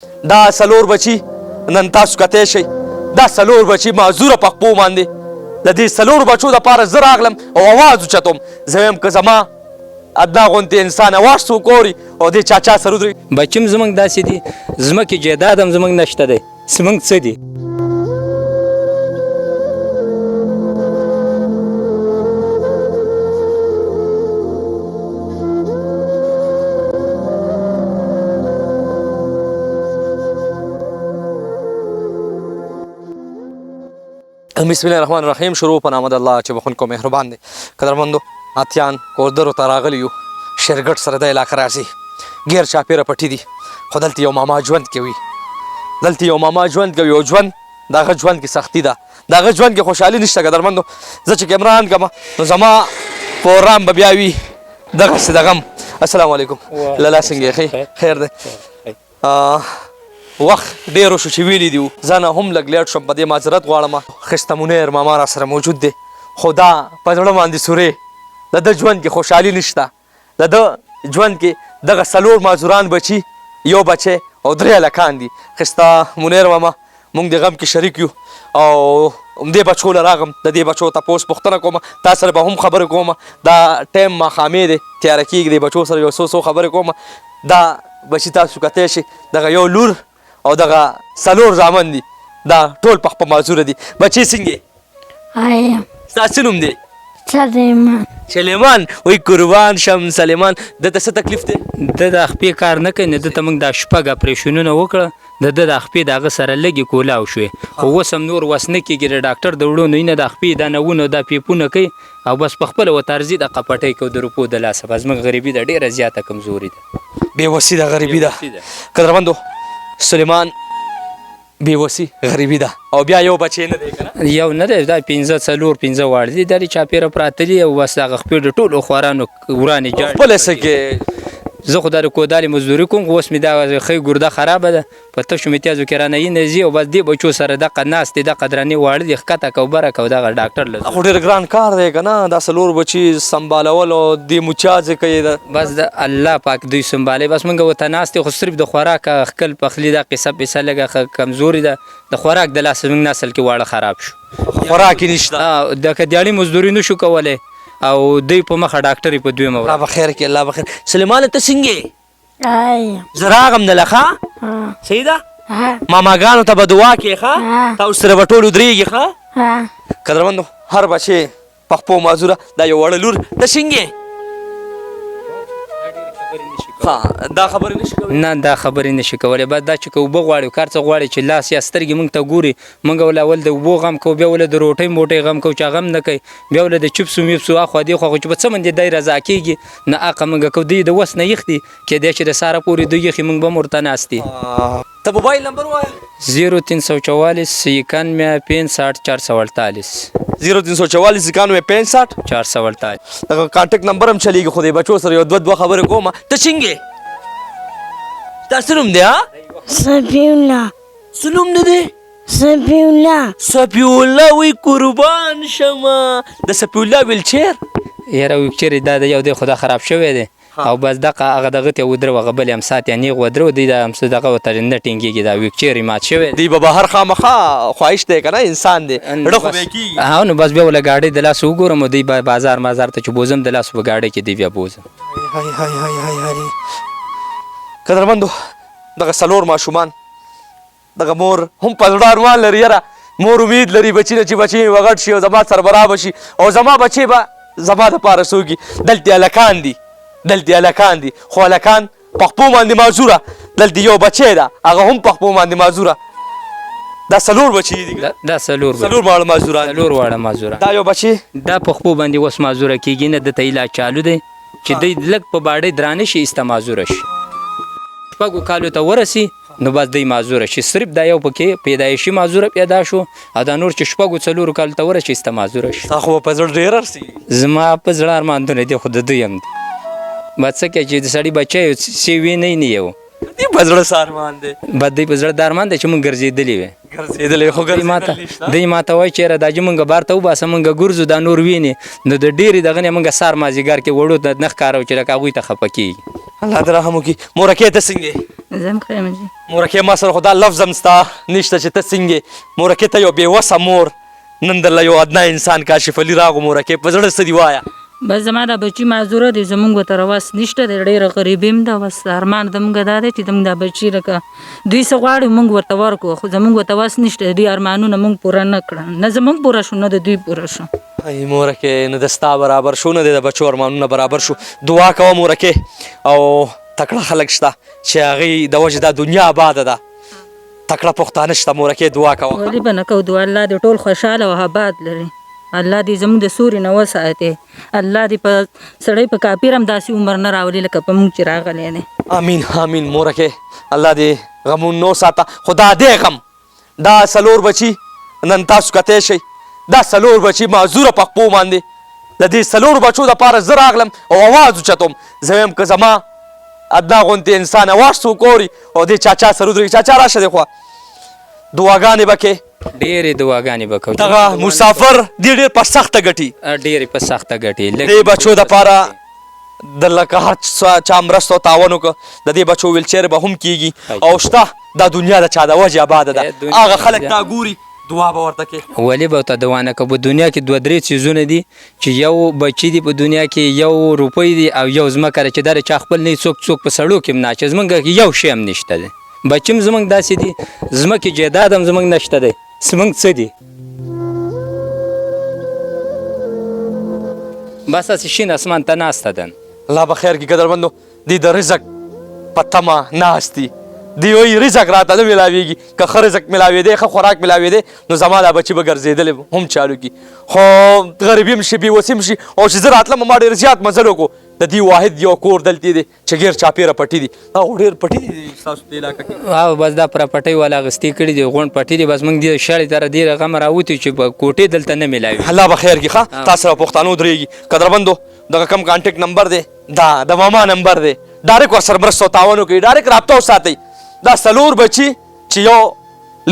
دا څلور بچي نن تاسو کتی شئ دا څلور بچي معذوره پخپو باندې د دې څلورو بچو دپاره زه راغلم او اواز اوچتوم زه وایم که زما ادنا غوندې انسان اواز څوک اوري او دې چاچا سره ودرېږي. بچي هم زموږ داسې دي، ځمکې جایداد هم زموږ نشته دی، زموږ څه دي؟ بسم الله الرحمن الرحیم. شروع په نام د الله چې بخونکو مهربان دی. قدرمندو اتیان کوردرو ته راغلي یو شیرګټ سره د علاقه راځي غیر چاپیره پټي دي خو دلته یو ماما ژوند کوي، دلته یو ماما ژوند کوي او ژوند دغه ژوند کې سختی ده، دغه ژوند کې خوشحالي نشته. قدرمندو زه چې کیمران کړم نو زما پروګرام به بیا وي دغسې دغم. السلام علیکم لالا څنګه یې؟ خیر دی. وخت ډېر شو چې ویلي دي زه نه هم لږ لیټ شوم، په دې معذرت غواړم. ښایسته منیر ماما را سره موجود دی خو دا په زړه باندې سورې د ده ژوند کې خوشحالي نشته، د ده ژوند کې دغه څلور معذوران بچي، یو بچی او درې هلکان دي. ښایسته منیر ماما موږ د غم کې شریک یو او همدې بچو له راغم د دې بچو تپوس پوښتنه کوم، تا سره به هم خبرې کوم. دا ټایم ماښامې دی تیاره کېږي، د بچو سره یو څو خبرې کوم. دا بچي تاسو کتی شئ دغه یو لور او دغه څلور زامن دي، دا ټول په خپل معذوره دي. بچې څنګه آیم ستا څه نوم دی؟ سلیمان. سلیمان وایي قربان شم. سلیمان دته څه تکلیف دی؟ د د خپې کار نه کوي، نه دته موږ دا شپږ اپریشنونه وکړه، د د خپې د هغه سره لږې کولاو شوې، خو اوس هم نور وس نه کېږي. د ډاکټر د وړو نه د خپې دا نوونه دا پیپونه کوي او بس په خپله وتارزي د قپټۍ کوي د روپو د لاسه. بس زموږ غریبي ده ډېره زیاته کمزوري ده، بېوسي ده، غریبي ده. قدرمندو سلیمان بېوسي غریبي ده او بیا یو بچی نه دی که نه؟ یو نه دی، دا پنځه څلور پنځه واړه دي، دا چاپېره پراته دي او بس هغه خپې د ټولو خوارانو ورانې جاړي. خپله څه کې زه خو دا د کودالې مزدوري کوم، خو اوس مې دا ښۍ ګرده خرابه ده، په تشو امتیازو کې رانه نه ځي او بس دې بچو سره دغه ناست دي، دغه درانې واړه دي، ښکته که بره که دغه ډاکټر له خو ډېر ګران کار دی که نه؟ دا څلور بچي سنبالول او دې مچازې کوي بس د الله پاک دوی سنبالوي. بس موږ ورته ناست یو، خو صرف د خوراک ښکل پخلي دا قصه پیسه لږه کمزوري ده، د خوراک د لاسه زموږ نسل کې واړه خراب شو، خوراک یې نشته. د کدیاړي مزدوري نه شو کولی او دوی په مخه ډاکټر یې په دویمه الله به خیر کړي، الله به خیر. سلیمان ته څنګه آیم زه راغم نه لخه صحیح ده؟ ماماګانو ته به دعا کې ښه تاسو سره به ټول ودرېږي ښه. قدرمندو هر بچی پخپو معذوره دا یو وړه لور ته څنګه دا خبرې نشي کولی؟ نه دا خبرې نشي کولی. بس دا چې که اوبه غواړي کار څه غواړي چې لاس یا سترګې موږ ته ګوري، موږ ول اول د اوبو غم کوو، بیا ول د روټۍ موټۍ غم کوو چې هغه هم نه کوي، بیا ول د چپسو میپسو اخوا دېخوا خو چې به څه من دې دی رضا کېږي نه هغه موږ کوو. دوی د وس نه یخ دي کېدای چې د ساره پورې دوی یخي موږ به هم ورته ناست دي. ته موبایل نمبر ووایه. 0344 91 65 448 0344 91 65 448 دغه کانټیکټ نمبر هم چلیږي. خو د بچو سره یو دوه خبرې کوم. ته څنګه تا څه نوم دی؟ صفی الله. څه نوم نه دی؟ صفی الله. صفی الله وایي قربان شمه. د صفی الله ویلچیر یاره ویلچیر دا د یو دی خدا خراب شوی دی او بس دغه هغه دغه ته ودرو هغه بل هم سات یا نیغ ودرو دی دا هم دغه وته نه ټینګېږي، دا ویلچیر مات شوی دی. به بهر خامخا خواهش دی که نه؟ انسان دی ړه خو به یې کېږي. ها نو بس بیا وله ګاډۍ د لاسه وګورم او دی بازار مازار ته چې بوزم د لاسه په ګاډۍ کې دی بیا بوزم. قدرمندو دغه څلور ماشومان دغه مور هم په زړه ارمان لري، یاره مور امید لري بچي نه چې بچي مې وغټ شي او زما سربراه به شي او زما بچی به زما دپاره څوک دلته هلکان دي، دلته هلکان دي خو هلکان پخپو باندې معذوره. دلته یو بچی ده هغه هم پخپو باندې معذوره. دا څلور بچي دي، دا څلور واړه معذوران، څلور واړه معذوره. دا یو بچی دا پخپو باندې اوس معذوره کېږي نه، دته علاج چالو دی چې دی لږ په باډۍ درانه شي ایسته معذوره شي، شپږو کالو ته ورسي نو بس دی معذوره شي. صرف دا یو پکې پیدایشي معذوره پیدا شو او دا نور چې شپږو څلورو کالو ته ورسي ایسته معذوره شي. تا خو په زړه ډېر ارسي. زما په زړه ارمانونه دي خو د دوی هم دي. بس څه کوي چې د سړي بچی څه وی نه یو دی په زړه څه ارمان دی؟ بس دی په زړه د ارمان دی چې مونږ ګرځېدلي وی ګرځېدلی خو دی ماته وایي چې یاره دا چې مونږ بار ته وباسه مونږ ګرځو دا نور وینې نو د ډېرې دغه نه مونږ سار مازدیګر کې وړو ته نه ښکاره چې لکه هغوی ته خفه کېږي. الله دې رحم وکړي. مورکې ته څنګه زم خیم جی مورکې ما سره خو دا لفظ هم ستا نشته چې ته څنګه مورکې ته یو بېوسه مور نن درله یو ادنا انسان کاشف علي راغو مورکې په زړه څه دي وایه. بس زما دا بچی معذوره دی زمونږ ورته رواس نشته دی ډېره غریبي هم ده بس ارمان زمونږ دا دی چې زمونږ دا بچي لکه دوی څه غواړي مونږ ورته ورکړو خو زمونږ ورته وس نشته دی دوی ارمانونه مونږ پوره نه کړه نه زمونږ پوره شو نه د دوی پوره شو. ای مورکې نه د ستا برابر شو نه د بچو ارمانونه برابر شو. دعا کوه مورکې او تکړه خلک شته چې هغې د وجې دا دنیا آباده ده تکړه پښتانه شته مورکې دعا کوه. ولې به نه کوو دعا الله دې ټول خوشحاله او آباد لري الله دې زموږ د سوري نه وساتي الله دې په سړی په کافر هم داسې عمر نه راولي لکه په موږ چې راغلی دی. امین امین مورکې الله دې غمون نو ساته. خو دا دې غم دا څلور بچي نن تاسو کتی شئ دا څلور بچي معذوره پخپو باندې د دې څلورو بچو دپاره زه راغلم او اواز اوچتوم زه وایم که زما ادنا غوندې انسان اواز څوک اوري او دې چاچا سره ودرېږي چاچا راشه دې خوا دعاګانې به کې ډېرې دعاګانې به کوو دغه مسافر دې ډېر په سخته ګټي ډېرې په سخته ګټې دې بچو دپاره د لکه هر چا مرسته او تعاون وکړه د دې بچو ویلچیر به هم کېږي او شته دا دنیا د چا د وجې آباده ده هغه خلک دا ګوري دعا به ورته کې ولې به ورته دعا نه کوو په دنیا کې دوه درې څیزونه دي چې یو بچي دی په دنیا کې یو روپۍ دی او یو ځمکه ده چې دا د چا خپل نه څوک په سړو کې هم نه اچي زموږ یو شی هم نشته دی بچي هم زموږ داسې دي ځمکې جایداد هم زموږ نشته دی زموږ څه دي بس هسې شین اسمان ته ناسته ده الله به خیر کړي قدرمندو دوی د رزق په تمه ناست دي دوی وایي رزق راته نه میلاویږي که ښه رزق میلاوېدی ښه خوراک میلاوېدی نو زما دا بچي به ګرځېدلی هم چالو کړي خو غریبي هم شي بېوسي هم شي او چې زه راتلم ما ډېر زیات مزل وکړو د دې واحد یو کور دلته دی چې ګیر چاپېره پټي دي هغه ډېر پټي دي ستاسو په علاقه کې او بس دا پراپټۍ والا اغوستې کړي دي غونډ پټي دي بس موږ دې شړې تر دې رقمه راوتي چې په کوټې دلته نه میلاوي الله به خیر کړي ښه تاسو سره پښتانه ودرېږي قدرمندو دغه کم کانټیکټ نمبر دی دا د ماما نمبر دی ډایرکټ ورسره مرسته او تعاون وکړئ ډایرکټ رابطه وساتئ دا څلور بچي چې یو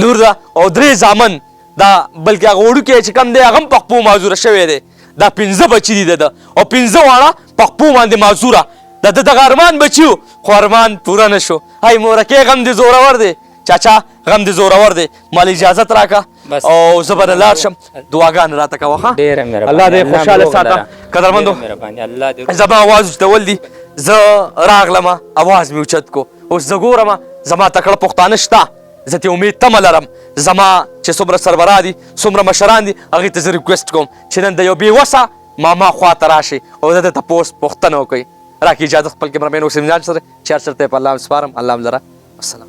لور ده او درې زامن دا بلکې هغه وړوکی چې کم دی هغه هم پخپو معذوره شوی دی دا پنځه بچي دي د ده او پنځه واړه پخپو باندې معذوره د ده دغه ارمان بچي و خو ارمان پوره نه شو. هی مورکې غم دې زورور دی چاچا غم دې زورور دی مال اجازت راکړه او زه به نه لاړ شم دعاګانې راته کوه ښه ډېره مهرباني الله دې خوشحاله ساته قدرمندو زما اواز اوچتول دي زه راغلمه اواز مې اوچت کو اوس زه ګورمه زما تکړه پښتانه شته زه ترې امید تمه لرم زما چې څومره سربراه دي څومره مشران دي هغې ته زه ریکویسټ کوم چې نن د یو بېوسه ماما خواته راشئ او د ده تپوس پوښتنه وکړئ راکړي اجازه خپل کیمرامین حسین جان سره چار چرته په الله سپارم الله لره السلام